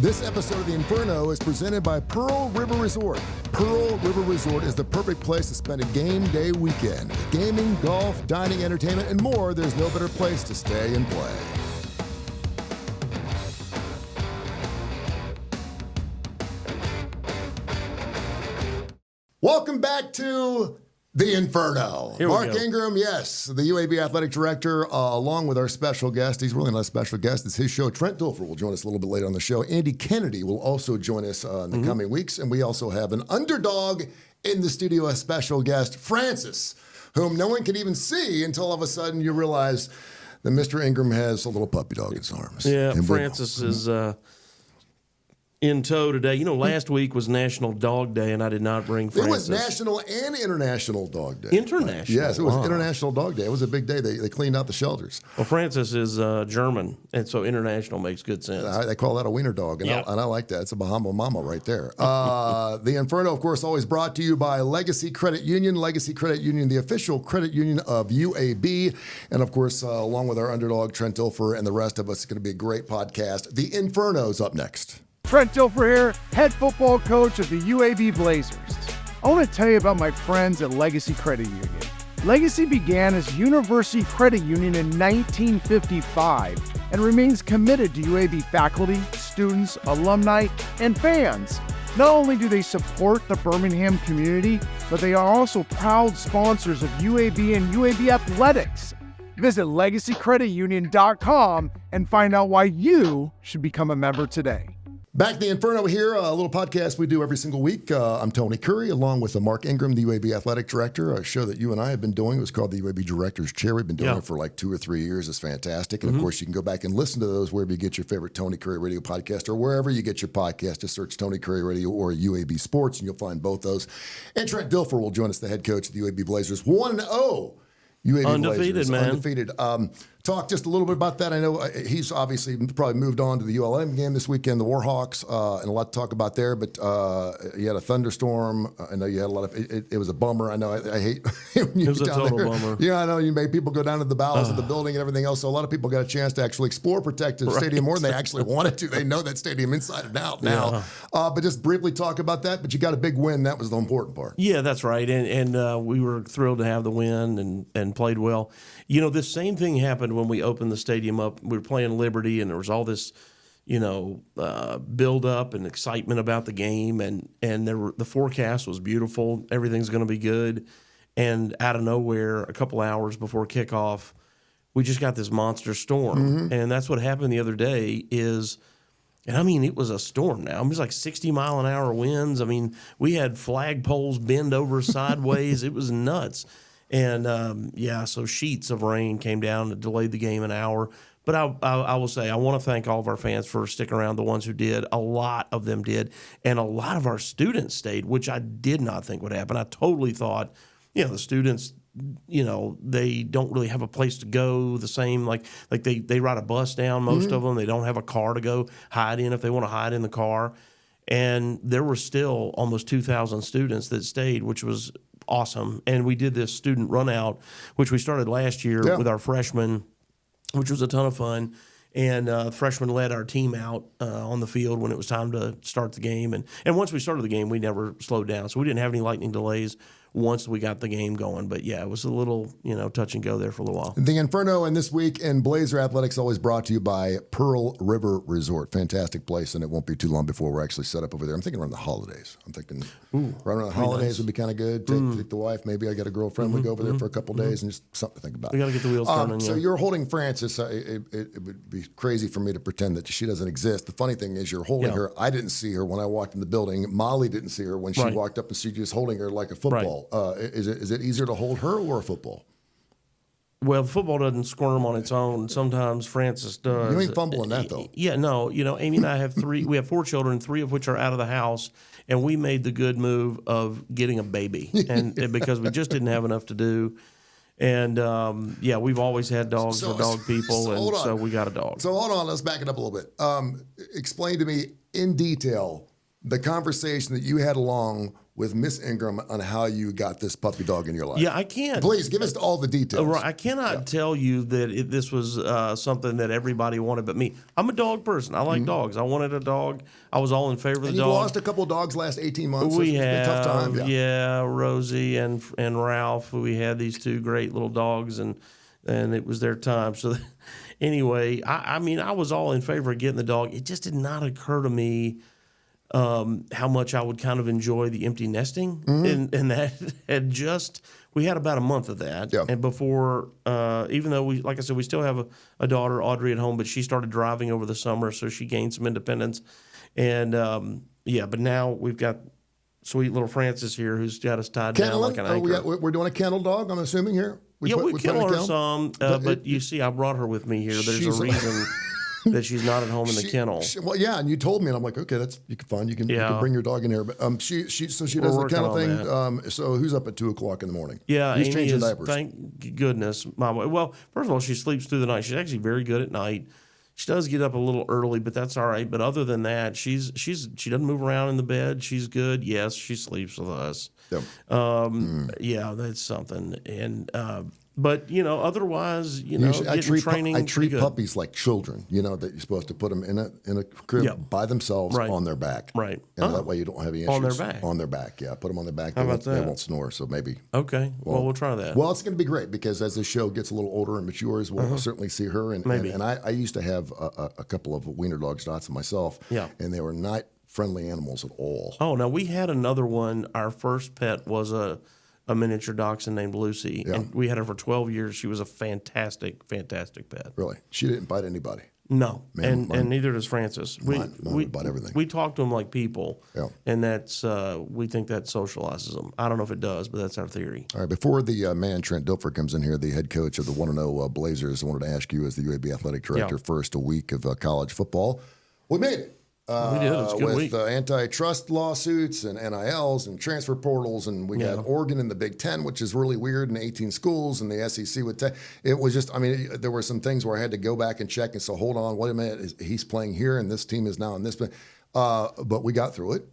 This episode of the Inferno is presented by Pearl River Resort. Pearl River Resort is the perfect place to spend a game day weekend. With gaming, golf, dining, entertainment, and more, there's no better place to stay and play. Welcome back to the Inferno. Mark Ingram, yes, the UAB athletic director, along with our special guest. He's really not a special guest. It's his show. Trent Dilfer will join us a little bit later on the show. Andy Kennedy will also join us in the coming weeks. And we also have an underdog in the studio, a special guest, Francis, whom no one can even see until all of a sudden you realize that Mr. Ingram has a little puppy dog in his arms. Yeah, and Francis is in tow today. You know, last week was National Dog Day, and I did not bring Francis. It was National and International Dog Day. International? Yes, it was International Dog Day. It was a big day. They cleaned out the shelters. Well, Francis is German, and so international makes good sense. They call that a wiener dog, and, I like that. It's a Bahama Mama right there. The Inferno, of course, always brought to you by Legacy Credit Union. Legacy Credit Union, the official credit union of UAB. And, of course, along with our underdog, Trent Dilfer, and the rest of us, it's going to be a great podcast. The Inferno's up next. Trent Dilfer here, head football coach of the UAB Blazers. I want to tell you about my friends at Legacy Credit Union. Legacy began as University Credit Union in 1955 and remains committed to UAB faculty, students, alumni, and fans. Not only do they support the Birmingham community, but they are also proud sponsors of UAB and UAB athletics. Visit LegacyCreditUnion.com and find out why you should become a member today. Back to the Inferno here, a little podcast we do every single week. I'm Tony Curry, along with Mark Ingram, the UAB athletic director, a show that you and I have been doing. It was called the UAB Director's Chair. We've been doing it for like 2 or 3 years. It's fantastic. And, of course, you can go back and listen to those wherever you get your favorite Tony Curry Radio podcast or wherever you get your podcast. Just search Tony Curry Radio or UAB Sports, and you'll find both those. And Trent Dilfer will join us, the head coach of the UAB Blazers. 1-0. UAB undefeated, Blazers, man. Undefeated. Talk just a little bit about that. I know he's obviously probably moved on to the ULM game this weekend, the Warhawks, and a lot to talk about there. But you had a thunderstorm. I know you had a lot of. It was a bummer. I know. I hate when you it was a total bummer. Yeah, I know. You made people go down to the bowels of the building and everything else. So a lot of people got a chance to actually explore protective stadium more than they actually wanted to. They know that stadium inside and out now. But just briefly talk about that. But you got a big win. That was the important part. Yeah, that's right. And we were thrilled to have the win and played well. You know, this same thing happened when we opened the stadium up. We were playing Liberty, and there was all this, build up and excitement about the game, and the forecast was beautiful. Everything's going to be good. And out of nowhere, a couple hours before kickoff, we just got this monster storm. And that's what happened the other day is, and I mean, it was a storm now. It was like 60-mile-an-hour winds. I mean, we had flagpoles bend over sideways. It was nuts. And, so sheets of rain came down and delayed the game an hour. But I will say, I want to thank all of our fans for sticking around, the ones who did. A lot of them did. And a lot of our students stayed, which I did not think would happen. I totally thought, the students, they don't really have a place to go the same. Like they ride a bus down, most of them. They don't have a car to go hide in if they want to hide in the car. And there were still almost 2,000 students that stayed, which was awesome. And we did this student run out, which we started last year with our freshmen, which was a ton of fun. And freshmen led our team out on the field when it was time to start the game. And once we started the game, we never slowed down. So we didn't have any lightning delays once we got the game going. But, yeah, it was a little, touch and go there for a little while. The Inferno and This Week in Blazer Athletics always brought to you by Pearl River Resort. Fantastic place, and it won't be too long before we're actually set up over there. I'm thinking around the holidays. I'm thinking right around the holidays would be kind of good. Take the wife. Maybe I got a girlfriend. We go over there for a couple days and just something to think about. We got to get the wheels turning. So you're holding Francis. It would be crazy for me to pretend that she doesn't exist. The funny thing is you're holding her. I didn't see her when I walked in the building. Molly didn't see her when she walked up, and she's just holding her like a football. Is it easier to hold her or a football? Well, the football doesn't squirm on its own. Sometimes Francis does. You ain't fumbling that, though. Yeah, no. Amy and I have we have 4 children, 3 of which are out of the house, and we made the good move of getting a baby, and because we just didn't have enough to do. And, we've always had dogs for dog people, so we got a dog. So hold on, let's back it up a little bit. Explain to me in detail the conversation that you had along with Miss Ingram on how you got this puppy dog in your life. Yeah, I can't. Please give us all the details. Right, I cannot tell you that this was something that everybody wanted but me. I'm a dog person. I like dogs. I wanted a dog. I was all in favor of the And dog. you lost a couple of dogs last 18 months. We It's been a tough time. yeah, Rosie and Ralph. We had these two great little dogs, and it was their time. So anyway, I mean, I was all in favor of getting the dog. It just did not occur to me how much I would kind of enjoy the empty nesting, and that had we had about a month of that, and before, even though like I said, we still have a daughter, Audrey, at home, but she started driving over the summer, so she gained some independence, and but now we've got sweet little Francis here who's got us tied down like an anchor. We're doing a kennel dog, I'm assuming here? We kennel her some, but you see, I brought her with me here. There's a reason that she's not at home in the kennel. Well, yeah, and you told me, and I'm like, okay, you can fine. You can bring your dog in here. But she does the kennel thing. So who's up at 2:00 in the morning? Yeah, who's Amy changing is, diapers? thank goodness. Well, first of all, she sleeps through the night. She's actually very good at night. She does get up a little early, but that's all right. But other than that, she doesn't move around in the bed. She's good. Yes, she sleeps with us. Yep. Yeah, that's something. And but otherwise, I treat good. puppies like children. That you're supposed to put them in a crib by themselves on their back. Right. And that way you don't have any issues. On their back. On their back, yeah. Put them on their back. How about that? They won't snore. So maybe. Okay. Well, we'll try that. Well, it's going to be great because as the show gets a little older and matures, we'll certainly see her. And I used to have a couple of wiener dog Stotts myself. Yeah. And they were not friendly animals at all. Oh, now we had another one. Our first pet was a miniature dachshund named Lucy, and we had her for 12 years. She was a fantastic, fantastic pet. Really? She didn't bite anybody? No, and neither does Francis. Mine would bite everything. We talk to them like people, Yeah. and that's we think that socializes them. I don't know if it does, but that's our theory. All right, before the man Trent Dilfer comes in here, the head coach of the 1-0 Blazers, I wanted to ask you as the UAB athletic director, first a week of college football. We made it. We did. It's a good week. With antitrust lawsuits and NILs and transfer portals, and we got Oregon in the Big Ten, which is really weird, and 18 schools, and the SEC with it was just, there were some things where I had to go back and check and say, hold on, wait a minute, he's playing here, and this team is now in this. But we got through it.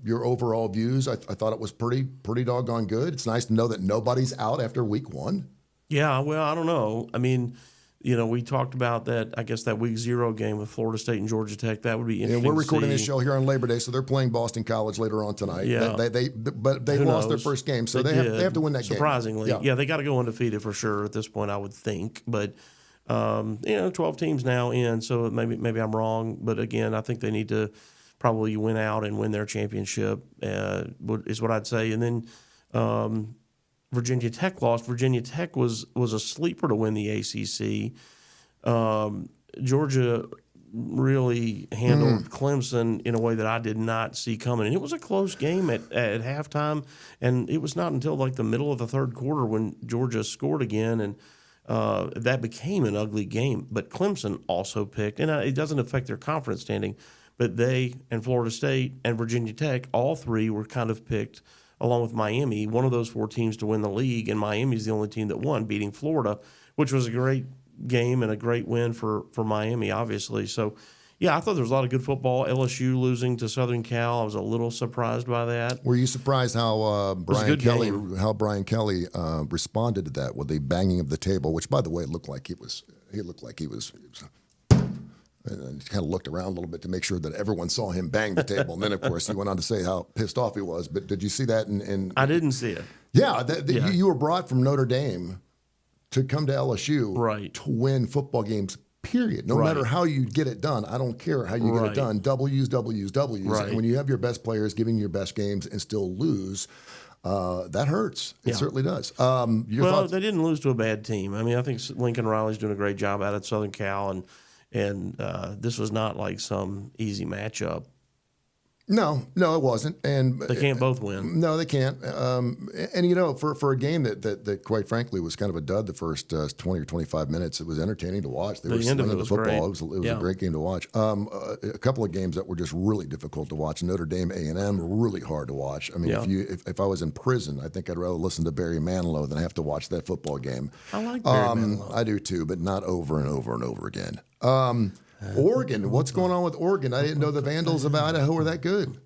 Your overall views, I thought it was pretty doggone good. It's nice to know that nobody's out after week one. Yeah, well, I don't know. I mean, we talked about that, I guess, that week 0 game with Florida State and Georgia Tech. That would be interesting. Yeah, we're recording this show here on Labor Day, so they're playing Boston College later on tonight. Yeah. But they lost their first game, so they have to win that Surprisingly. game. Yeah, they got to go undefeated for sure at this point, I would think. But, 12 teams now in, so maybe I'm wrong. But, again, I think they need to probably win out and win their championship is what I'd say. And then Virginia Tech lost. Virginia Tech was a sleeper to win the ACC. Georgia really handled Clemson in a way that I did not see coming. And it was a close game at halftime, and it was not until like the middle of the third quarter when Georgia scored again, and that became an ugly game. But Clemson also picked, and it doesn't affect their conference standing, but they and Florida State and Virginia Tech, all three were kind of picked along with Miami, one of those 4 teams to win the league, and Miami's the only team that won, beating Florida, which was a great game and a great win for Miami, obviously. So, yeah, I thought there was a lot of good football. LSU losing to Southern Cal, I was a little surprised by that. Were you surprised how Brian Kelly responded to that with the banging of the table, which, by the way, looked like he was and he kind of looked around a little bit to make sure that everyone saw him bang the table. And then, of course, he went on to say how pissed off he was. But did you see that? I didn't see it. Yeah, you were brought from Notre Dame to come to LSU to win football games, period. No matter how you get it done. I don't care how you get it done. W's. And when you have your best players giving your best games and still lose, that hurts. It certainly does. They didn't lose to a bad team. I mean, I think Lincoln Riley's doing a great job out at Southern Cal, and this was not like some easy matchup. No, it wasn't. And they can't both win. No, they can't. And for a game that quite frankly was kind of a dud the first 20 or 25 minutes, it was entertaining to watch. They were swinging the football. Great. It was a great game to watch. A couple of games that were just really difficult to watch. Notre Dame, A&M, really hard to watch. I mean, if I was in prison, I think I'd rather listen to Barry Manilow than have to watch that football game. I like Barry Manilow. I do too, but not over and over and over again. Oregon, what's going on with Oregon? I didn't know the Vandals of Idaho were that good.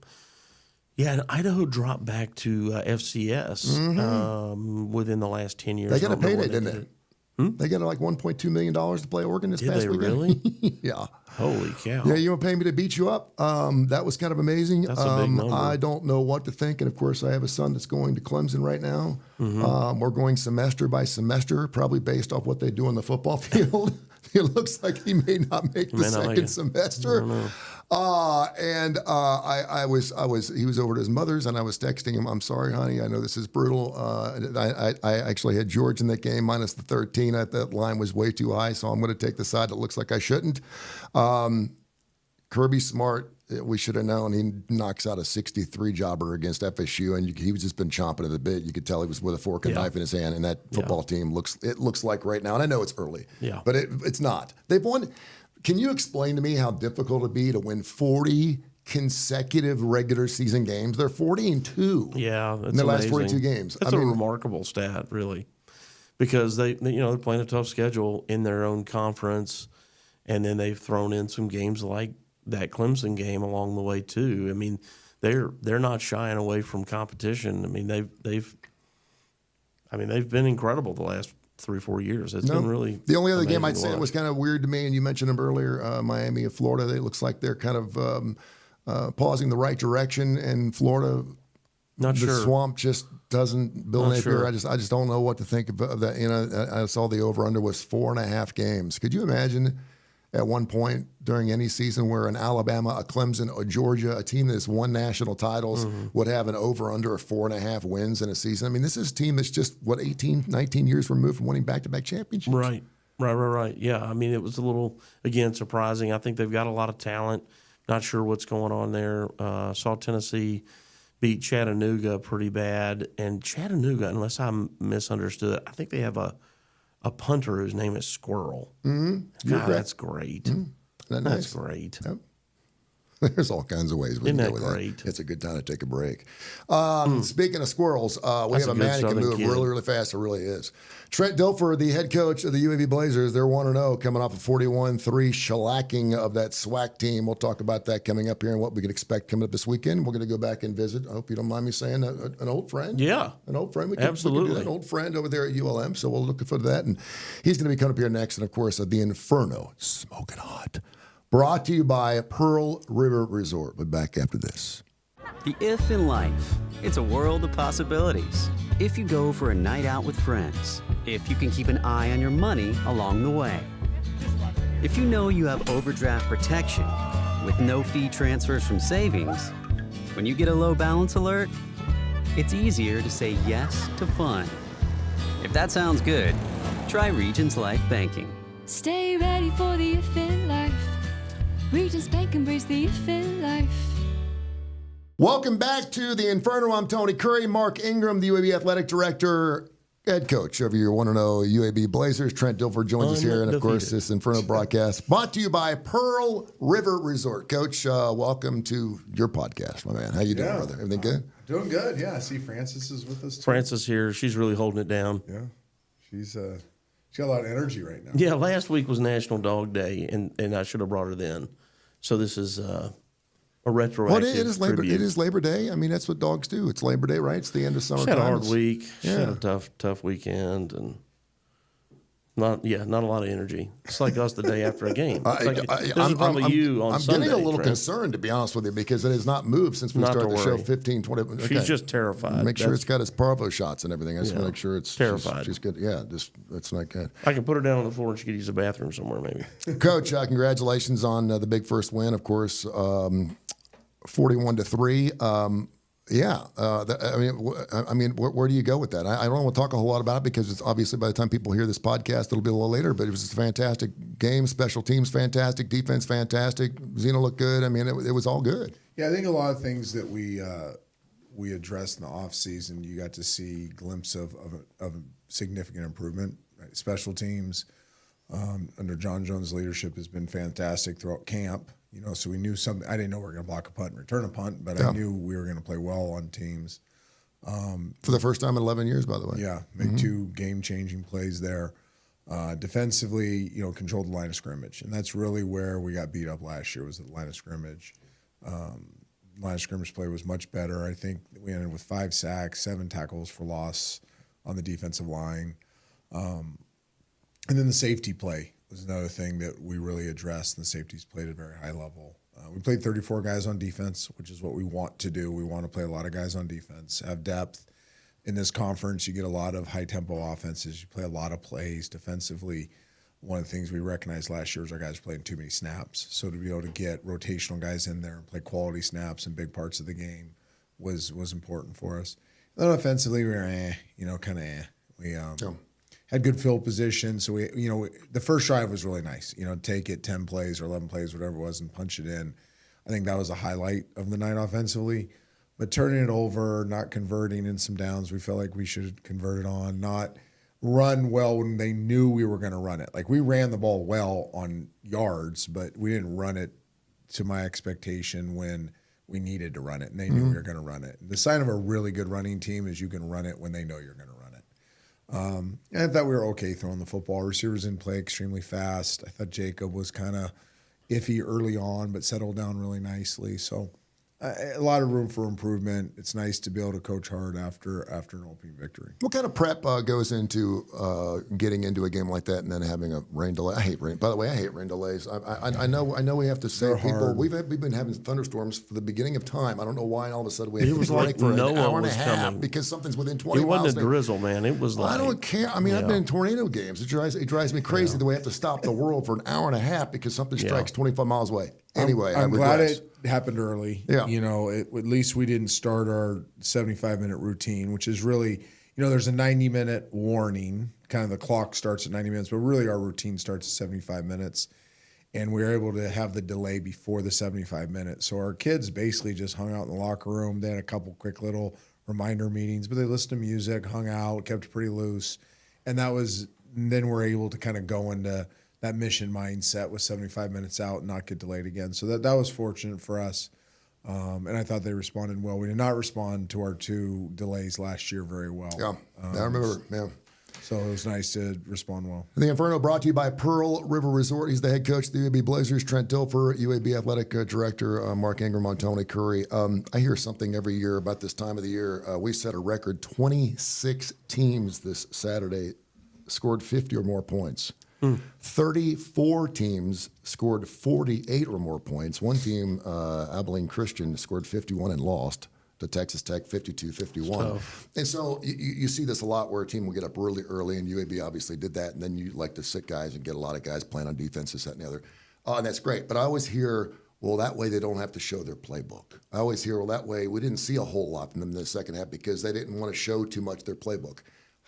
Yeah, and Idaho dropped back to FCS within the last 10 years. They got a payday, didn't they? They got like $1.2 million to play Oregon this past weekend. Really? Yeah. Holy cow. Yeah, you want to pay me to beat you up? That was kind of amazing. That's a big number. I don't know what to think. And, of course, I have a son that's going to Clemson right now. We're going semester by semester, probably based off what they do on the football field. It looks like he may not make the second semester. He was over at his mother's, and I was texting him, I'm sorry, honey, I know this is brutal. I actually had George in that game, minus the 13. That line was way too high, so I'm going to take the side that looks like I shouldn't. Kirby Smart, we should have known. He knocks out a 63 jobber against FSU, and he was just been chomping at the bit. You could tell he was with a fork and knife in his hand, and that football team looks like right now, and I know it's early, but it's not. They've won. Can you explain to me how difficult it'd be to win 40 consecutive regular season games? They're 40-2. Yeah, in their last 42 games. That's a remarkable stat, really, because they're playing a tough schedule in their own conference, and then they've thrown in some games like that Clemson game along the way too. I mean, they're not shying away from competition. I mean, they've been incredible the last 3-4 years. It's been really the only other game I'd say that was kind of weird to me, and you mentioned them earlier, Miami of Florida. It looks like they're kind of pausing the right direction, and Florida, not the sure. swamp just doesn't. Bill Napier, sure. I just don't know what to think of that. You know, I saw the over under was 4.5 games. Could you imagine at one point during any season where an Alabama, a Clemson, a Georgia, a team that's won national titles would have an over-under of 4.5 wins in a season? I mean, this is a team that's just, 18, 19 years removed from winning back-to-back championships. Right. Yeah, I mean, it was a little, again, surprising. I think they've got a lot of talent. Not sure what's going on there. Saw Tennessee beat Chattanooga pretty bad. And Chattanooga, unless I misunderstood, I think they have a punter whose name is Squirrel. God, that's great. That's great. Yep. There's all kinds of ways we can go with that. It's a good time to take a break. Speaking of squirrels, we have a man who can move really, really fast. It really is. Trent Dilfer, the head coach of the UAB Blazers, they're 1-0, coming off a 41-3 shellacking of that SWAC team. We'll talk about that coming up here and what we can expect coming up this weekend. We're going to go back and visit, I hope you don't mind me saying, an old friend. Yeah. An old friend. Absolutely. We can do that. An old friend over there at ULM, so we'll look forward to that. And he's going to be coming up here next. And, of course, the Inferno, smoking hot. Brought to you by Pearl River Resort. We'll be back after this. The if in life, it's a world of possibilities. If you go for a night out with friends, if you can keep an eye on your money along the way, if you know you have overdraft protection with no fee transfers from savings, when you get a low balance alert, it's easier to say yes to fun. If that sounds good, try Regions Life Banking. Stay ready for the if in life. Regions Bank embrace the if in life. Welcome back to the Inferno. I'm Tony Curry. Mark Ingram, the UAB Athletic Director, head coach of your 1-0 UAB Blazers. Trent Dilfer joins us here. And, of course, this Inferno broadcast brought to you by Pearl River Resort. Coach, welcome to your podcast, my man. How you doing, brother? Everything good? Doing good, yeah. I see Frances is with us, too. Frances here. She's really holding it down. Yeah. She's got a lot of energy right now. Yeah, last week was National Dog Day, and I should have brought her then. So this is a retroactive tribute. It is Labor Day. I mean, that's what dogs do. It's Labor Day, right? It's the end of summer. She had a hard week. She had a tough weekend, and not a lot of energy. It's like us the day after a game. I'm getting a little concerned, to be honest with you, because it has not moved since we started the show 15, 20. Okay. She's just terrified. Make sure it's got its parvo shots and everything. I just want to make sure it's terrified. She's good. Yeah, that's not good. I can put her down on the floor and she could use a bathroom somewhere, maybe. Coach, congratulations on the big first win. Of course, 41-3. Where do you go with that? I don't want to talk a whole lot about it because it's obviously by the time people hear this podcast, it'll be a little later, but it was a fantastic game. Special teams, fantastic. Defense, fantastic. Zeno looked good. I mean, it was all good. Yeah, I think a lot of things that we addressed in the offseason, you got to see a glimpse of a significant improvement. Right? Special teams under John Jones' leadership has been fantastic throughout camp. You know, so we knew something. I didn't know we were going to block a punt and return a punt, but I knew we were going to play well on teams. For the first time in 11 years, by the way. Yeah, made two game-changing plays there. Defensively, controlled the line of scrimmage, and that's really where we got beat up last year, was at the line of scrimmage. Line of scrimmage play was much better. I think we ended with 5 sacks, 7 tackles for loss on the defensive line. And then the safety play was another thing that we really addressed, and the safeties played at a very high level. We played 34 guys on defense, which is what we want to do. We want to play a lot of guys on defense, have depth. In this conference, you get a lot of high-tempo offenses. You play a lot of plays defensively. One of the things we recognized last year was our guys were playing too many snaps. So to be able to get rotational guys in there and play quality snaps in big parts of the game was important for us. And then offensively, we were We had good field position. So the first drive was really nice. Take it 10 plays or 11 plays, whatever it was, and punch it in. I think that was a highlight of the night offensively. But turning it over, not converting in some downs, we felt like we should have converted on, not run well when they knew we were going to run it. Like, we ran the ball well on yards, but we didn't run it to my expectation when we needed to run it, and they knew we were going to run it. The sign of a really good running team is you can run it when they know you're going to run it. And I thought we were okay throwing the football. Receivers didn't play extremely fast. I thought Jacob was kind of iffy early on, but settled down really nicely. So a lot of room for improvement. It's nice to be able to coach hard after an opening victory. What kind of prep goes into getting into a game like that and then having a rain delay? I hate rain. By the way, I hate rain delays. I know we have to say people. We've been having thunderstorms for the beginning of time. I don't know why all of a sudden we have to break for an hour and a half because something's within 20 miles. It wasn't a drizzle, man. It was like, I don't care. I mean, I've been in tornado games. It drives me crazy that we have to stop the world for an hour and a half because something strikes 25 miles away. Anyway, I'm glad it happened early. Yeah. At least we didn't start our 75-minute routine, which is really, there's a 90-minute warning. Kind of the clock starts at 90 minutes, but really our routine starts at 75 minutes. And we were able to have the delay before the 75 minutes. So our kids basically just hung out in the locker room. They had a couple quick little reminder meetings, but they listened to music, hung out, kept it pretty loose. And then we're able to kind of go into that mission mindset with 75 minutes out and not get delayed again. So that was fortunate for us. And I thought they responded well. We did not respond to our 2 delays last year very well. Yeah, I remember. Yeah. So it was nice to respond well. The Inferno brought to you by Pearl River Resort. He's the head coach of the UAB Blazers. Trent Dilfer, UAB athletic director, Mark Ingram, on Tony Curry. I hear something every year about this time of the year. We set a record 26 teams this Saturday scored 50 or more points. 34 teams scored 48 or more points. One team, Abilene Christian, scored 51 and lost to Texas Tech 52-51. And so you see this a lot where a team will get up really early, and UAB obviously did that, and then you like to sit guys and get a lot of guys playing on defense, this, that, and the other. And that's great. But I always hear, well, that way they don't have to show their playbook. I always hear, well, that way we didn't see a whole lot from them in the second half because they didn't want to show too much their playbook.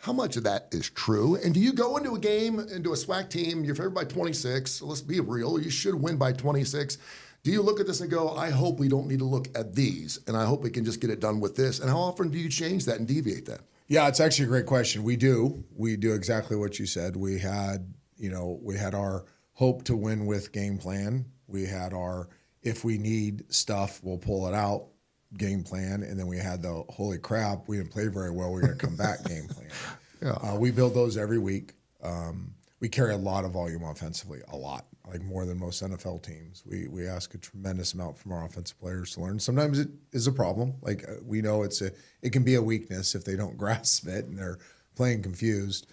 How much of that is true? And do you go into a game, into a SWAC team, you're favored by 26, so let's be real, you should win by 26. Do you look at this and go, I hope we don't need to look at these, and I hope we can just get it done with this? And how often do you change that and deviate that? Yeah, it's actually a great question. We do exactly what you said. We had our hope to win with game plan. We had our, if we need stuff, we'll pull it out game plan, and then we had the holy crap, we didn't play very well, we're going to come back game plan. Yeah. We build those every week. We carry a lot of volume offensively, a lot, like more than most NFL teams. We ask a tremendous amount from our offensive players to learn. Sometimes it is a problem. Like we know it can be a weakness if they don't grasp it and they're playing confused.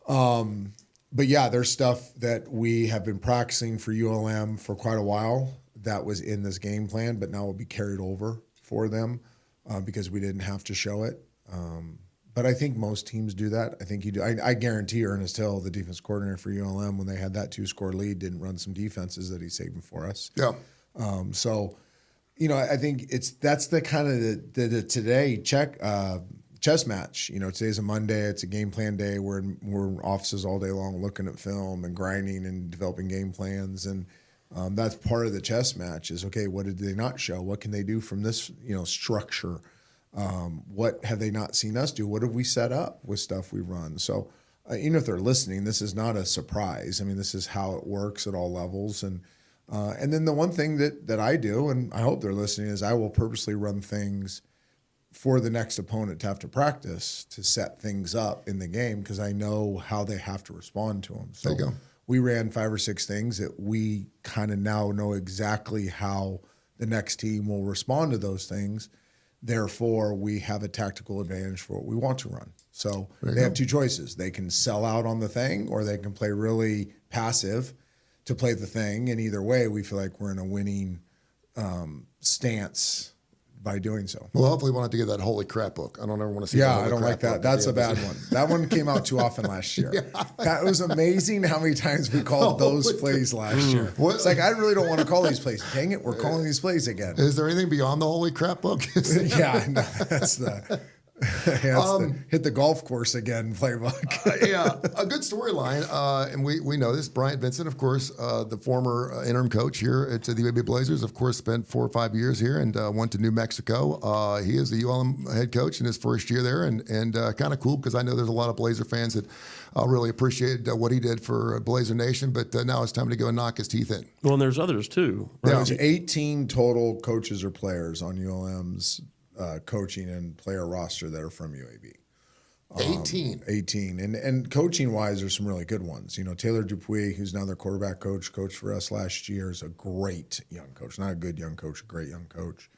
But yeah, there's stuff that we have been practicing for ULM for quite a while that was in this game plan, but now will be carried over for them because we didn't have to show it. But I think most teams do that. I think you do. I guarantee Ernest Hill, the defense coordinator for ULM, when they had that 2-score lead, didn't run some defenses that he's saving for us. Yeah. So, I think that's the kind of the today chess match. Today's a Monday. It's a game plan day. We're in offices all day long looking at film and grinding and developing game plans. And that's part of the chess match is, okay, what did they not show? What can they do from this, structure? What have they not seen us do? What have we set up with stuff we run? So even if they're listening, this is not a surprise. I mean, this is how it works at all levels. And then the one thing that I do, and I hope they're listening, is I will purposely run things for the next opponent to have to practice to set things up in the game because I know how they have to respond to them. So There you go. we ran 5 or 6 things that we kind of now know exactly how the next team will respond to those things. Therefore, we have a tactical advantage for what we want to run. So they have 2 choices. They can sell out on the thing or they can play really passive to play the thing. And either way, we feel like we're in a winning stance by doing so. Well, hopefully we'll have to get that holy crap book. I don't ever want to see that. Yeah, Holy I don't Crap like that. book That's a at the end bad of one. That one came out too often last year. That was amazing how many times we called those plays last year. It's like, I really don't want to call these plays. Dang it, we're calling these plays again. Is there anything beyond the holy crap book? Yeah, no, that's the... hit the golf course again playbook. Yeah, a good storyline, and we know this. Bryant Vincent, of course, the former interim coach here at the UAB Blazers, of course, spent 4 or 5 years here and went to New Mexico. He is the ULM head coach in his first year there, and kind of cool because I know there's a lot of Blazer fans that really appreciated what he did for Blazer Nation, but now it's time to go and knock his teeth in. Well, and there's others too. Right? There's 18 total coaches or players on ULM's coaching and player roster that are from UAB. 18. And coaching wise, there's some really good ones. You know, Taylor Dupuis, who's now their quarterback coach, coached for us last year, is a great young coach. Not a good young coach, a great young coach.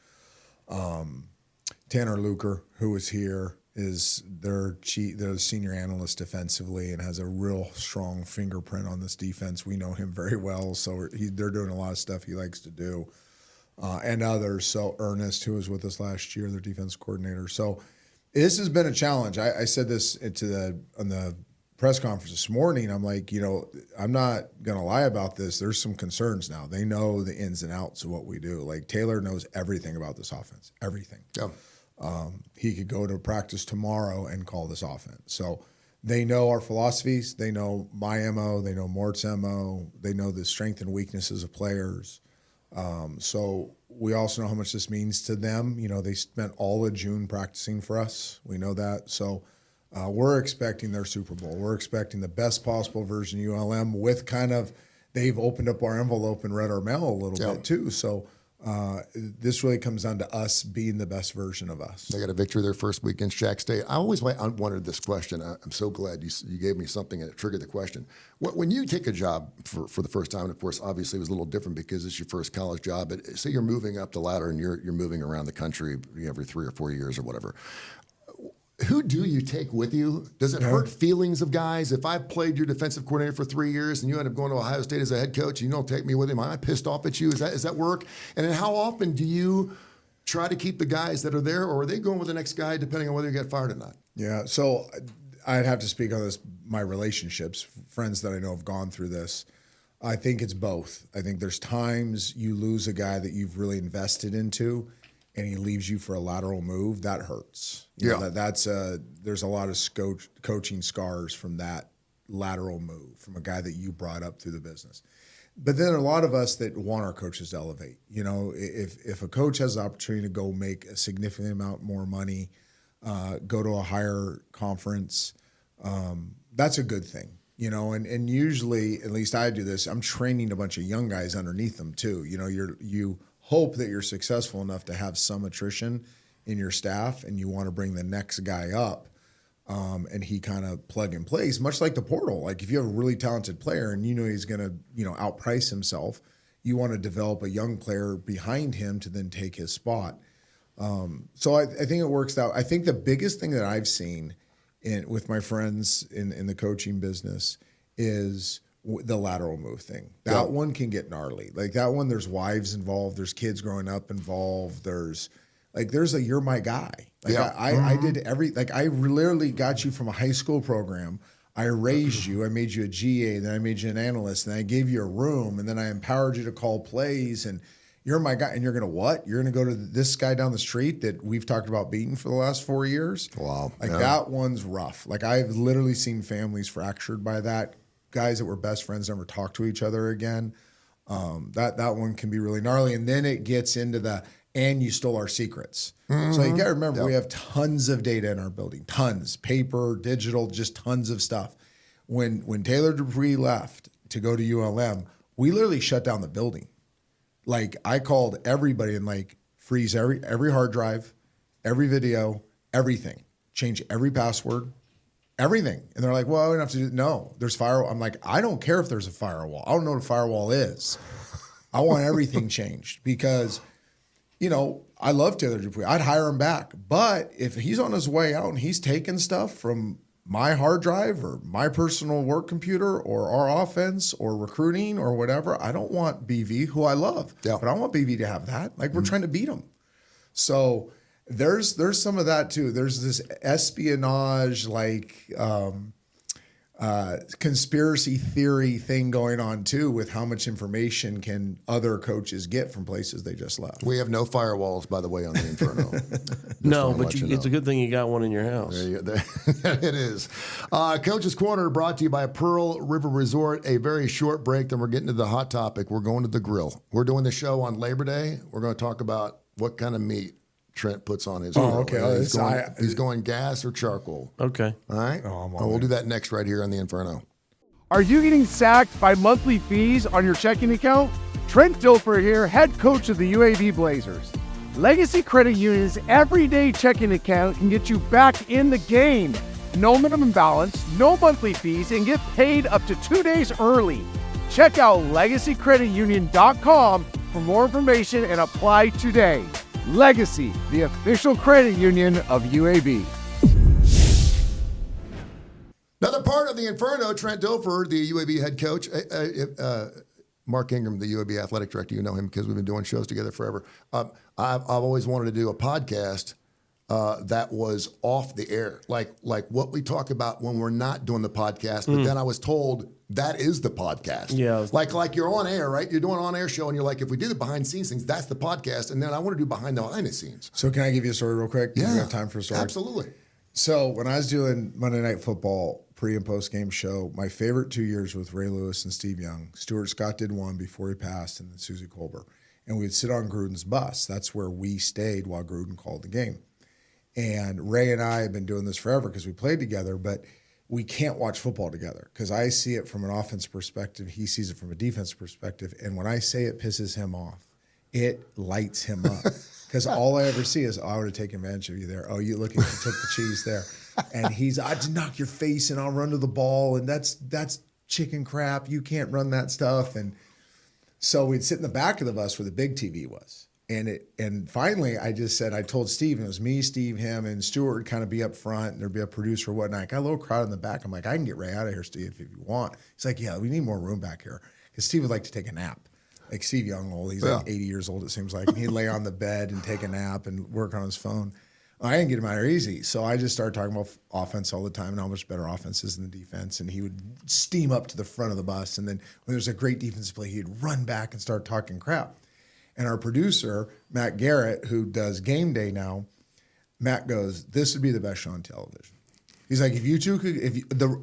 Tanner Luker, who was here, is their senior analyst defensively and has a real strong fingerprint on this defense. We know him very well, so they're doing a lot of stuff he likes to do. And others. So Ernest, who was with us last year, their defense coordinator. So this has been a challenge. I said this on the press conference this morning. I'm like, you know, I'm not going to lie about this. There's some concerns now. They know the ins and outs of what we do. Like Taylor knows everything about this offense, everything. Yeah. He could go to practice tomorrow and call this offense. So they know our philosophies. They know my MO. They know Mort's MO. They know the strength and weaknesses of players. So we also know how much this means to them. You know, they spent all of June practicing for us. We know that. So we're expecting their Super Bowl. We're expecting the best possible version of ULM with they've opened up our envelope and read our mail a little bit too. So this really comes down to us being the best version of us. They got a victory their first week against Jack State. I always wondered this question. I'm so glad you gave me something that triggered the question. When you take a job for the first time, and of course, obviously it was a little different because it's your first college job, but say you're moving up the ladder and you're moving around the country every 3 or 4 years or whatever. Who do you take with you? Does it hurt feelings of guys? If I played your defensive coordinator for 3 years and you end up going to Ohio State as a head coach and you don't take me with him, am I pissed off at you? Is that work? And then how often do you try to keep the guys that are there, or are they going with the next guy depending on whether you get fired or not? Yeah, so I'd have to speak on this, my relationships, friends that I know have gone through this. I think it's both. I think there's times you lose a guy that you've really invested into and he leaves you for a lateral move, that hurts. You know, there's a lot of coaching scars from that lateral move, from a guy that you brought up through the business. But then a lot of us that want our coaches to elevate. You know, if a coach has the opportunity to go make a significant amount more money, go to a higher conference, that's a good thing. You know, and usually, at least I do this, I'm training a bunch of young guys underneath them too. You know, you hope that you're successful enough to have some attrition in your staff, and you want to bring the next guy up, and he kind of plug and plays, much like the portal. Like if you have a really talented player and you know he's going to, outprice himself, you want to develop a young player behind him to then take his spot. So I think it works out. I think the biggest thing that I've seen with my friends in the coaching business is the lateral move thing. That one can get gnarly. Like that one, there's wives involved. There's kids growing up involved. There's a you're my guy. Like I did I literally got you from a high school program. I raised you. I made you a GA. Then I made you an analyst. And I gave you a room. And then I empowered you to call plays. And you're my guy. And you're going to what? You're going to go to this guy down the street that we've talked about beating for the last 4 years? Wow. That one's rough. Like I've literally seen families fractured by that. Guys that were best friends never talk to each other again. That one can be really gnarly. And then it gets into and you stole our secrets. So you got to remember, we have tons of data in our building, tons, paper, digital, just tons of stuff. When Taylor Dupuis left to go to ULM, we literally shut down the building. Like I called everybody and freeze every hard drive, every video, everything. Change every password, everything. And they're like, well, we don't have to do, no, there's firewall. I'm like, I don't care if there's a firewall. I don't know what a firewall is. I want everything changed because, you know, I love Taylor Dupuis. I'd hire him back. But if he's on his way out and he's taking stuff from my hard drive or my personal work computer or our offense or recruiting or whatever, I don't want BV, who I love, but I don't want BV to have that. Like, we're trying to beat him. So there's some of that too. There's this espionage, like conspiracy theory thing going on too, with how much information can other coaches get from places they just left. We have no firewalls, by the way, on the Inferno. No, but it's a good thing you got one in your house. It is. Coach's Corner brought to you by Pearl River Resort. A very short break, then we're getting to the hot topic. We're going to the grill. We're doing the show on Labor Day. We're going to talk about what kind of meat Trent puts on his grill. Okay. He's going gas or charcoal. Okay. All right? We'll do that next right here on the Inferno. Are you getting sacked by monthly fees on your checking account? Trent Dilfer here, head coach of the UAB Blazers. Legacy Credit Union's everyday checking account can get you back in the game. No minimum balance, no monthly fees, and get paid up to 2 days early. Check out LegacyCreditUnion.com for more information and apply today. Legacy, the official credit union of UAB. Another part of the Inferno, Trent Dilfer, the UAB head coach. Mark Ingram, the UAB athletic director, you know him because we've been doing shows together forever. I've always wanted to do a podcast that was off the air, like what we talk about when we're not doing the podcast. But then I was told that is the podcast. Yeah, like you're on air, right? You're doing an on air show, and you're like, if we do the behind the scenes things, that's the podcast. And then I want to do behind the scenes. So can I give you a story real quick? Yeah, we have time for a story. Absolutely. So when I was doing Monday Night Football pre and post game show, my favorite 2 years with Ray Lewis and Steve Young. Stuart Scott did one before he passed, and then Susie Colbert. And we'd sit on Gruden's bus. That's where we stayed while Gruden called the game. And Ray and I have been doing this forever because we played together, but we can't watch football together because I see it from an offense perspective. He sees it from a defense perspective. And when I say it pisses him off, it lights him up. Because all I ever see is, I would have taken advantage of you there. Oh, you look at you took the cheese there. And I just knock your face and I'll run to the ball. And that's chicken crap. You can't run that stuff. And so we'd sit in the back of the bus where the big TV was. And finally, I told Steve, and it was me, Steve, him, and Stuart would kind of be up front, and there'd be a producer or whatnot. I got a little crowd in the back. I'm like, I can get Ray out of here, Steve, if you want. He's like, yeah, we need more room back here. Because Steve would like to take a nap. Like Steve Young, he's like 80 years old, it seems like. And he'd lay on the bed and take a nap and work on his phone. I didn't get him out here easy. So I just started talking about offense all the time and how much better offense is than the defense. And he would steam up to the front of the bus. And then when there's a great defensive play, he'd run back and start talking crap. And our producer, Matt Garrett, who does Game Day now, Matt goes, this would be the best show on television. He's like,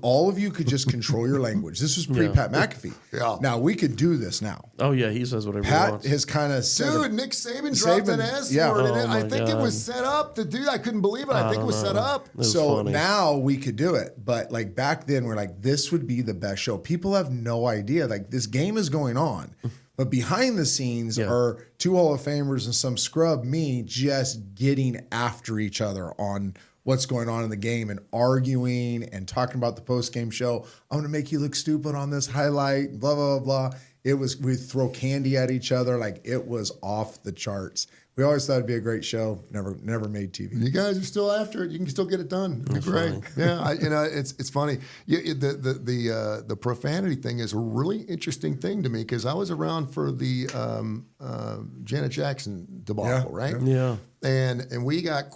all of you could just control your language. This was pre-Pat McAfee. Yeah. Now, we could do this now. Oh, yeah, he says whatever he Pat wants. has kind of said... Nick Saban dropped an S word in it. I think it was set up to do. I couldn't believe it. I think it was set up. So funny. now we could do it. But like back then, we're like, this would be the best show. People have no idea. Like, this game is going on. But behind the scenes are two Hall of Famers and some scrub me just getting after each other on what's going on in the game and arguing and talking about the post-game show. I'm going to make you look stupid on this highlight, blah, blah, blah, blah. We'd throw candy at each other. Like, it was off the charts. We always thought it'd be a great show. Never made TV. You guys are still after it. You can still get it done. It'd be great. Yeah, it's funny. The profanity thing is a really interesting thing to me because I was around for the Janet Jackson debacle, right? Yeah. And we got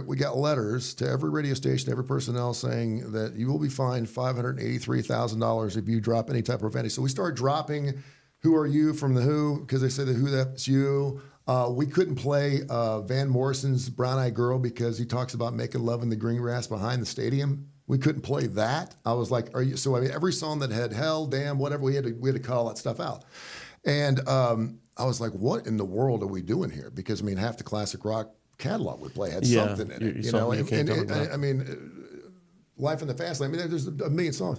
we got letters to every radio station, every personnel saying that you will be fined $583,000 if you drop any type of profanity. So we started dropping "Who Are You" from the Who because they said the Who, that's you. We couldn't play Van Morrison's Brown Eyed Girl because he talks about making love in the green grass behind the stadium. We couldn't play that. I was like, "Are you?" So I mean, every song that had hell, damn, whatever, we had to cut all that stuff out. And I was like, "What in the world are we doing here?" Because I mean, half the classic rock catalog we play had something in it. You know, I mean, Life in the Fast Lane. I mean, there's a million songs.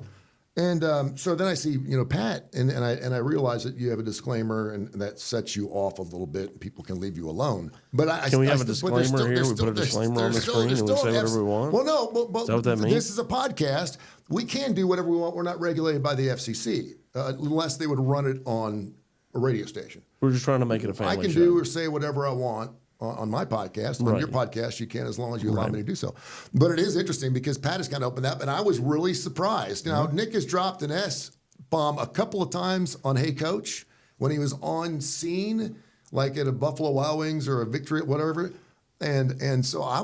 And so then I see, Pat, and I realize that you have a disclaimer, and that sets you off a little bit, and people can leave you alone. But Can we have a disclaimer here? We put a disclaimer on the screen and we say whatever we want? Well, no, but Is that what that means? this is a podcast. We can do whatever we want. We're not regulated by the FCC unless they would run it on a radio station. We're just trying to make it a family I can show. do or say whatever I want on my podcast. On Right. your podcast, you can as long as you allow me to do so. But it is interesting because Pat has kind of opened up, and I was really surprised. Now, Nick has dropped an S-bomb a couple of times on Hey Coach when he was on scene, like at a Buffalo Wild Wings or a Victory, whatever. And so I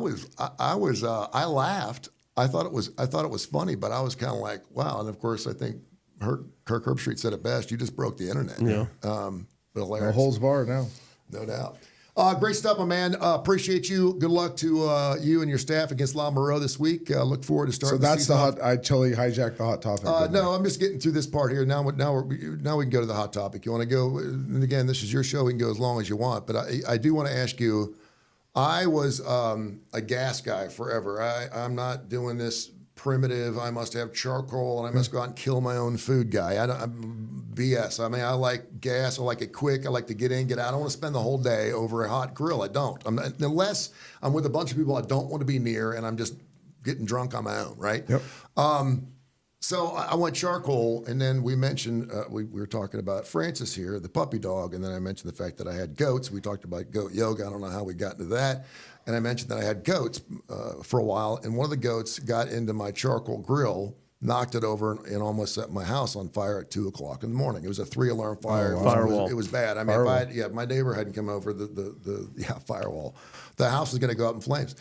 laughed. I thought it was funny, but I was kind of like, wow. And of course, I think Kirk Herbstreit said it best. You just broke the internet. Yeah. But No hilarious. holds barred now. No doubt. Great stuff, my man. Appreciate you. Good luck to you and your staff against La Moreau this week. Look forward to starting. So that's the the season hot. I totally hijacked the hot topic. no, I'm just getting through this part here. Now we can go to the hot topic. You want to go? And again, this is your show. We can go as long as you want. But I do want to ask you. I was a gas guy forever. I'm not doing this primitive. I must have charcoal and I must go out and kill my own food guy. I'm BS. I mean, I like gas. I like it quick. I like to get in, get out. I don't want to spend the whole day over a hot grill. I don't. Unless I'm with a bunch of people I don't want to be near and I'm just getting drunk on my own, right? Yep. So I went charcoal, and then we mentioned, we were talking about Francis here, the puppy dog, and then I mentioned the fact that I had goats. We talked about goat yoga. I don't know how we got into that. And I mentioned that I had goats for a while, and one of the goats got into my charcoal grill, knocked it over, and almost set my house on fire at 2 o'clock in the morning. It was a 3-alarm fire. Firewall. It was bad. I mean, if my neighbor hadn't come over, the firewall, the house was going to go up in flames.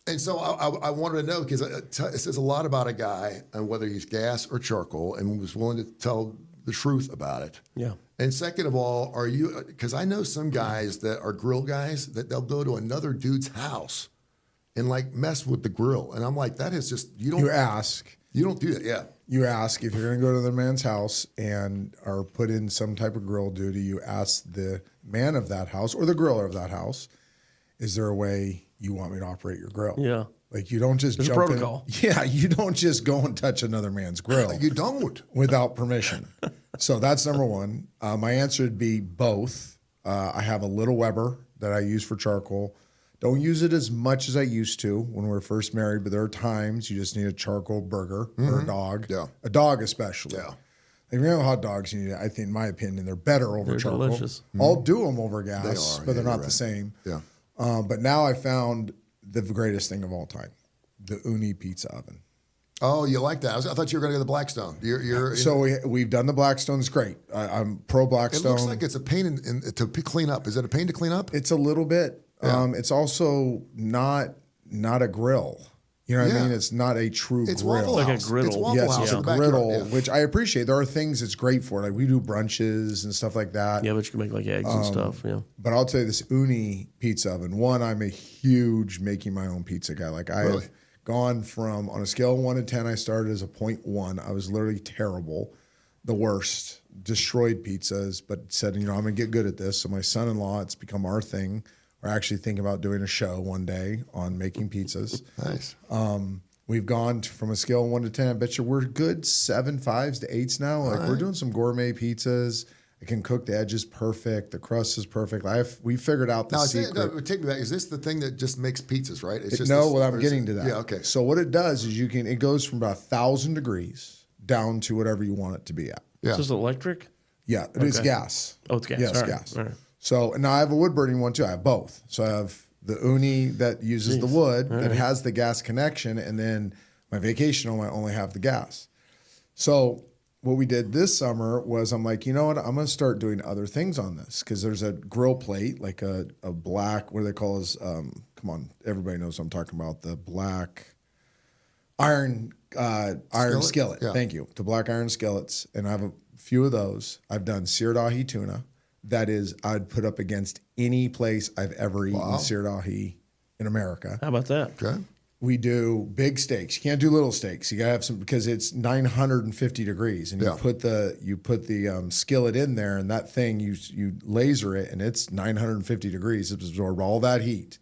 And so I wanted to know, because it says a lot about a guy and whether he's gas or charcoal, and was willing to tell the truth about it. Yeah. And second of all, are you, because I know some guys that are grill guys that they'll go to another dude's house and like mess with the grill. And I'm like, that is just, you don't do that. Yeah. You ask if you're going to go to the man's house and are put in some type of grill duty. You ask the man of that house or the griller of that house, is there a way you want me to operate your grill? Yeah. Like you don't just There's a jump protocol. in. Yeah, you don't just go and touch another man's grill. You don't. Without permission. So that's number one. My answer would be both. I have a little Weber that I use for charcoal. Don't use it as much as I used to when we were first married, but there are times you just need a charcoal burger or a dog. Yeah. A dog especially. Yeah. If you have hot dogs, you need, I think, in my opinion, they're better over They're charcoal. delicious. I'll do them over gas, They are, but they're yeah, not you're the right. same. Yeah. But now I found the greatest thing of all time, the Uni pizza oven. Oh, you like that? I thought you were going to go to the Blackstone. So we've done the Blackstone. It's great. I'm pro it Blackstone. looks like it's a pain to clean up. Is it a pain to clean up? It's a little bit. Yeah. It's also not a grill. You know what I Yeah. mean? It's not a true It's grill. Waffle Like a House. griddle. It's Waffle Yes, House it's in a the backyard. griddle, Yeah. which I appreciate. There are things it's great for. Like we do brunches and stuff like that. Yeah, but you can make like eggs and stuff. Yeah. But I'll tell you this Uni pizza oven. One, I'm a huge making my own pizza guy. Like I Really? have gone from, on a scale of 1 to 10, I started as a 0.1. I was literally terrible, the worst, destroyed pizzas, but said, I'm going to get good at this. So my son-in-law, it's become our thing. We're actually thinking about doing a show one day on making pizzas. Nice. We've gone from a scale of 1 to 10. I bet you we're good 7, 5s to 8s now. Like we're doing some gourmet pizzas. I can cook the edges perfect. The crust is perfect. We figured out the Now, secret. take me back. Is this the thing that just makes pizzas, right? It's just No, this- well, I'm or is getting it- to that. Yeah, okay. So what it does is it goes from about 1,000 degrees down to whatever you want it to be at. Yeah. Is this electric? Yeah, it is Okay. gas. Oh, it's gas. Yes, All right. gas. All right. So now I have a wood burning one too. I have both. So I have the Uni that uses the wood that has the gas connection, and then my vacation home I only have the gas. So what we did this summer was I'm like, you know what? I'm going to start doing other things on this because there's a grill plate, like a black, what do they call this? Come on, everybody knows what I'm talking about. The black iron skillet. Yeah. Thank you. The black iron skillets. And I have a few of those. I've done seared ahi tuna. That is, I'd put up against any place I've ever eaten seared ahi in America. How about that? Okay. We do big steaks. You can't do little steaks. You gotta have some because it's 950 degrees, and you put the skillet in there, and that thing you laser it, and it's 950 degrees. It's absorbed all that heat,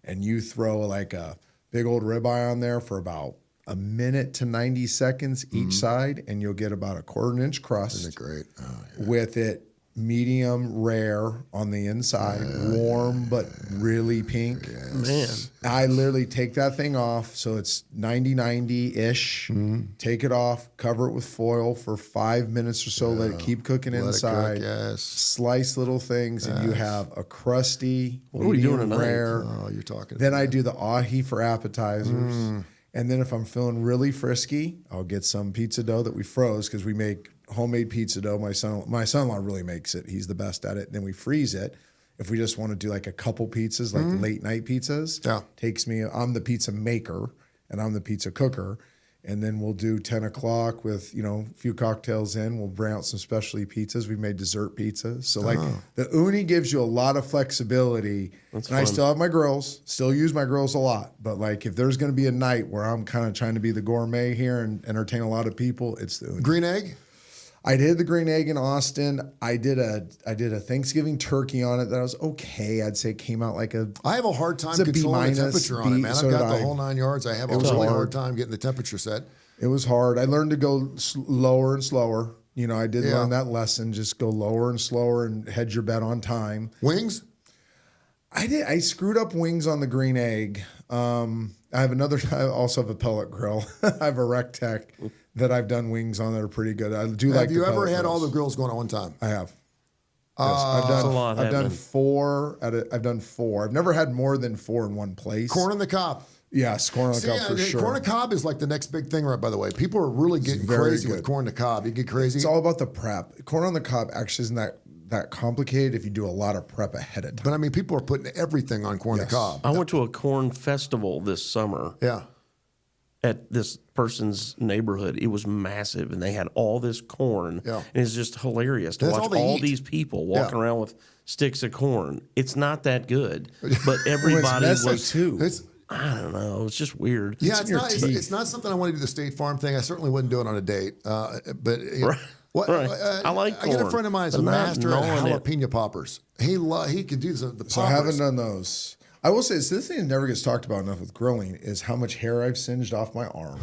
and you throw like a big old ribeye on there for about a minute to 90 seconds each side, and you'll get about a 1/4 inch crust. Isn't it great? Oh, yeah. With it medium rare on the inside, warm but really pink. Man, I literally take that thing off, so it's 90-90-ish. Take it off, cover it with foil for 5 minutes or so, let it keep cooking Let it inside. cook, yes. Slice little things, and you have a crusty, What are we doing medium tonight? rare. Oh, you're talking. Then I do the ahi for appetizers. And then if I'm feeling really frisky, I'll get some pizza dough that we froze because we make homemade pizza dough. My son-in-law really makes it. He's the best at it. And then we freeze it. If we just want to do like a couple pizzas, like late night pizzas, takes me, I'm the pizza maker and I'm the pizza cooker. And then we'll do 10 o'clock with, a few cocktails in. We'll bring out some specialty pizzas. We've made dessert pizzas. So the uni gives you a lot of flexibility. That's and fun. I still have my grills, still use my grills a lot. But like if there's going to be a night where I'm kind of trying to be the gourmet here and entertain a lot of people, it's the uni. Green egg? I did the green egg in Austin. I did a Thanksgiving turkey on it that was okay. I'd say it came out like a. I have a hard time It's a B controlling the minus, temperature on it, man. so I've got did the I. whole 9 yards. I have a was really hard. hard time getting the temperature set. It was hard. I learned to go lower and slower. I did Yeah. learn that lesson. Just go lower and slower and hedge your bet on time. Wings? I did. I screwed up wings on the green egg. I also have a pellet grill. I have a Rectech that I've done wings on that are pretty good. I do like. Have you the ever pellet had all the grills. grills going at one time? I have. Yes, I've That's a lot done happening. 4 I've done 4. I've never had more than 4 in one place. Corn on the cob. Yes, corn on the cob for sure. Corn on the cob is like the next big thing, right? By the way, people are really getting very crazy with good. corn on the cob. You get crazy. It's all about the prep. Corn on the cob actually isn't that complicated if you do a lot of prep ahead of time. But I mean, people are putting everything on corn on Yes. the cob. I went to a corn festival this summer Yeah. at this person's neighborhood. It was massive, and they had all this corn. Yeah. And it's just hilarious to That's watch all they all eat. these people walking Yeah. around with sticks of corn. It's not that good, but everybody it's messy was. too. It's I don't know. It's just weird. yeah, in it's your not. teeth. It's not something I want to do the State Farm thing. I certainly wouldn't do it on a date. But Right. what? Right. I like I got a corn, friend of mine who's but a not master at knowing it. jalapeno poppers. He can do the poppers. So I haven't done those. I will say this thing that never gets talked about enough with grilling is how much hair I've singed off my arms.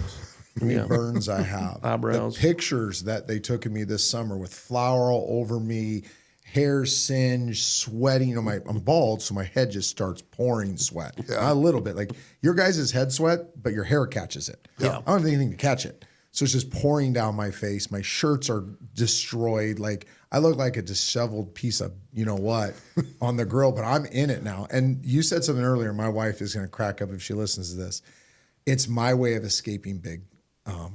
How many burns I have. Eyebrows. The pictures that they took of me this summer with flour all over me, hair singed, sweating. I'm bald, so my head just starts pouring sweat. Not a little bit. Like your guys' head sweat, but your hair catches it. Yeah. I don't have anything to catch it. So it's just pouring down my face. My shirts are destroyed. Like I look like a disheveled piece of you know what on the grill, but I'm in it now. And you said something earlier. My wife is going to crack up if she listens to this. It's my way of escaping big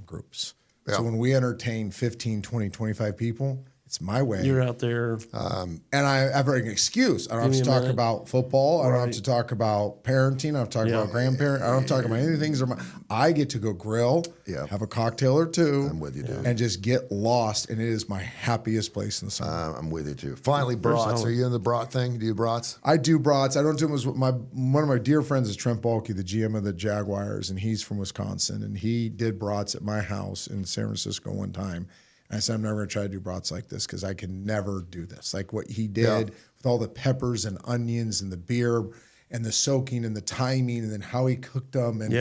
groups. Yeah. So when we entertain 15, 20, 25 people, it's my way. You're out there. And I have an excuse. I don't have Give to me a talk minute. about football. I don't have Right. to talk about parenting. I don't have to talk about grandparent. I don't have to talk about anything. I get to go grill, have a cocktail or two. I'm with you, dude. And just get lost. And it is my happiest place in the summer. I'm with you too. Finally, brats. Are you in the brat thing? Do you brats? I do brats. I don't do them as one of my dear friends is Trent Dilfer, the GM of the Jaguars, and he's from Wisconsin. And he did brats at my house in San Francisco one time. And I said, I'm never going to try to do brats like this because I can never do this. Like what he did with all the peppers and onions and the beer and the soaking and the timing and then how he cooked them. And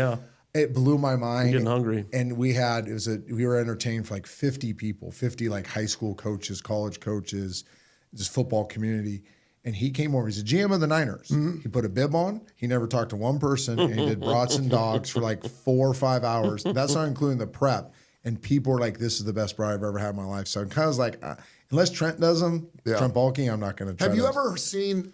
it blew my mind. I'm getting hungry. And we were entertained for like 50 people, 50 like high school coaches, college coaches, this football community. And he came over. He's a GM of the Niners. He put a bib on. He never talked to one person. And he did brats and dogs for like 4 or 5 hours. That's not including the prep. And people are like, this is the best brat I've ever had in my life. So I'm kind of like, unless Trent does them, Trent Dilfer, I'm not going to try. Have you ever seen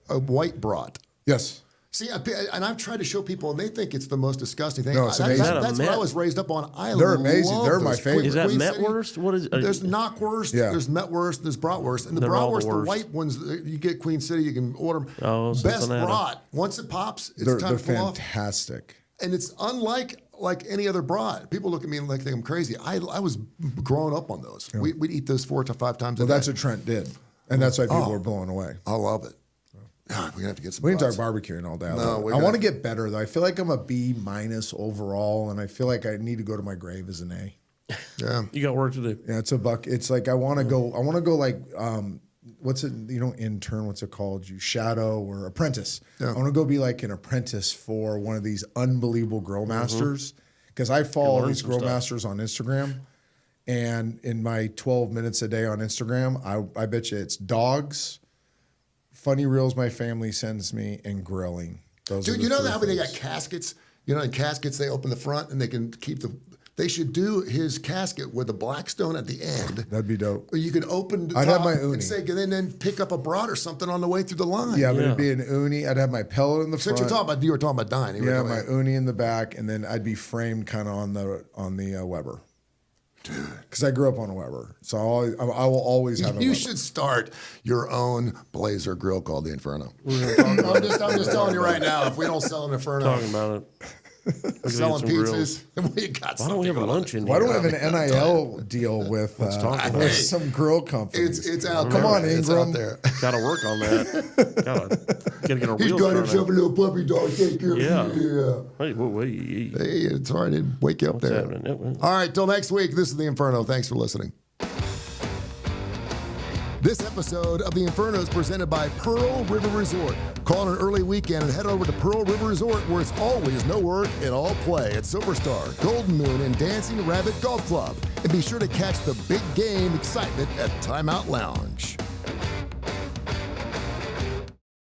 a white brat? Yes. See, and I've tried to show people, and they think it's the most disgusting thing. No, it's amazing. That's what I was raised up on. They're amazing. love They're my those. favorite. Is that Queen City, Metwurst? What is? There's knockwurst, there's Metwurst, there's bratwurst. And the They're all the bratwurst, the worst. white ones, you get Queen City, you can order them. Oh, Best Cincinnati. brat. Once it pops, it's They're time to pull off. fantastic. And it's unlike any other brat. People look at me and like think I'm crazy. I was growing up on those. We'd eat those 4 to 5 times a day. Well, that's what Trent did. And that's why people were blown away. I love it. God, we're gonna have to get some. We can brats. talk barbecuing all day. No, I want to get better though. I feel like I'm a B- overall, and I feel like I need to go to my grave as an A. Yeah. You got work to do. Yeah, it's a buck. It's like I want to go. I want to go like what's it? You know, intern. What's it called? You shadow or apprentice. Yeah. I want to go be like an apprentice for one of these unbelievable grill masters because I follow learn these some grill stuff. masters on Instagram, and in my 12 minutes a day on Instagram, I bet you it's dogs, funny reels my family sends me, and grilling. Those Dude, are you know three how they got things. caskets? You know, in caskets, they open the front and they can keep the. They should do his casket with a Blackstone at the end. That'd be dope. Or you could open the I'd top have my and uni. say, and then pick up a brat or something on the way through the line. Yeah, but it'd be an uni. I'd have my pellet in the So front. you were talking about dining. Yeah, my uni in the back, and then I'd be framed kind of on the Weber. Because I grew up on a Weber, so I will always have a You Weber. should start your own Blazer grill called the Inferno. I'm just telling you right now, if we don't sell an Inferno, Talking about it. selling some grills. pizzas, we got Why don't we have a something lunch in Why here? don't we have an NIL deal with talk about with it. some grill companies? It's out Come there. on, It's out Ingram. there. Gotta work on that. Gotta get a He's real got himself a little puppy dog. Take care Yeah. of him. Hey, wait. Hey, it's all right. It didn't wake you up there. happening? All right, till next week, this is the Inferno. Thanks for listening. This episode of the Inferno is presented by Pearl River Resort. Call an early weekend and head over to Pearl River Resort, where it's always no work and all play at Silverstar, Golden Moon, and Dancing Rabbit Golf Club. And be sure to catch the big game excitement at Timeout Lounge.